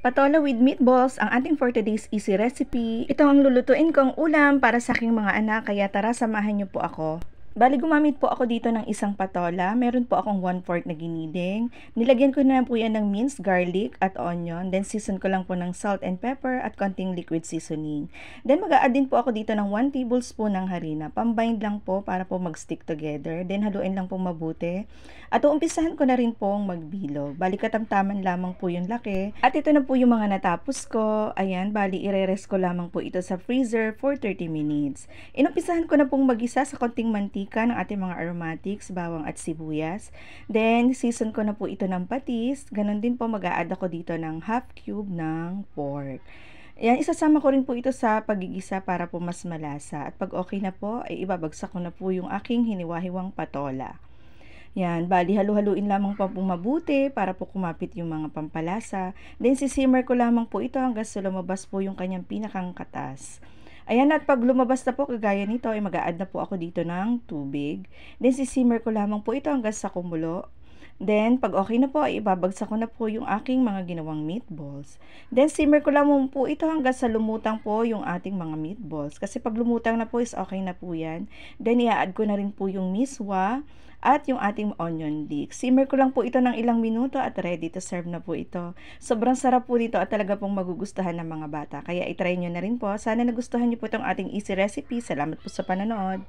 Patola with meatballs ang ating for today's easy recipe. Ito ang lulutuin kong ulam para sa aking mga anak, kaya tara samahan niyo po ako. Bali gumamit po ako dito ng isang patola. Meron po akong 1/4 na giniling. Nilagyan ko na po yan ng minced garlic at onion. Then season ko lang po ng salt and pepper at konting liquid seasoning. Then mag-a-add din po ako dito ng 1 tablespoon ng harina. Pambind lang po para po mag-stick together. Then haluin lang po mabuti. At uumpisahan ko na rin pong magbilog. Bali katamtaman lamang po yung laki. At ito na po yung mga natapos ko. Ayan, bali ire-rest ko lamang po ito sa freezer for 30 minutes. Inumpisahan ko na pong magisa sa konting mantika ng ating mga aromatics, bawang at sibuyas. Then, season ko na po ito ng patis. Ganon din po mag-a-add ako dito ng half cube ng pork. Yan, isasama ko rin po ito sa pagigisa para po mas malasa. At pag okay na po, ay ibabagsak ko na po yung aking hiniwa-hiwang patola. Yan, bali halu-haluin lamang po mabuti para po kumapit yung mga pampalasa. Then, sisimmer ko lamang po ito hanggang sa lumabas po yung kanyang pinakang katas. Ayan, at pag lumabas na po kagaya nito, ay mag-a-add na po ako dito ng tubig. Then, sisimmer ko lamang po ito hanggang sa kumulo. Then, pag okay na po, ay ibabagsak ko na po yung aking mga ginawang meatballs. Then, simmer ko lamang po ito hanggang sa lumutang po yung ating mga meatballs. Kasi pag lumutang na po is okay na po yan. Then, i-add ko na rin po yung miswa at yung ating onion leek. Simmer ko lang po ito ng ilang minuto at ready to serve na po ito. Sobrang sarap po dito at talaga pong magugustuhan ng mga bata. Kaya itry nyo na rin po. Sana nagustuhan nyo po itong ating easy recipe. Salamat po sa panonood.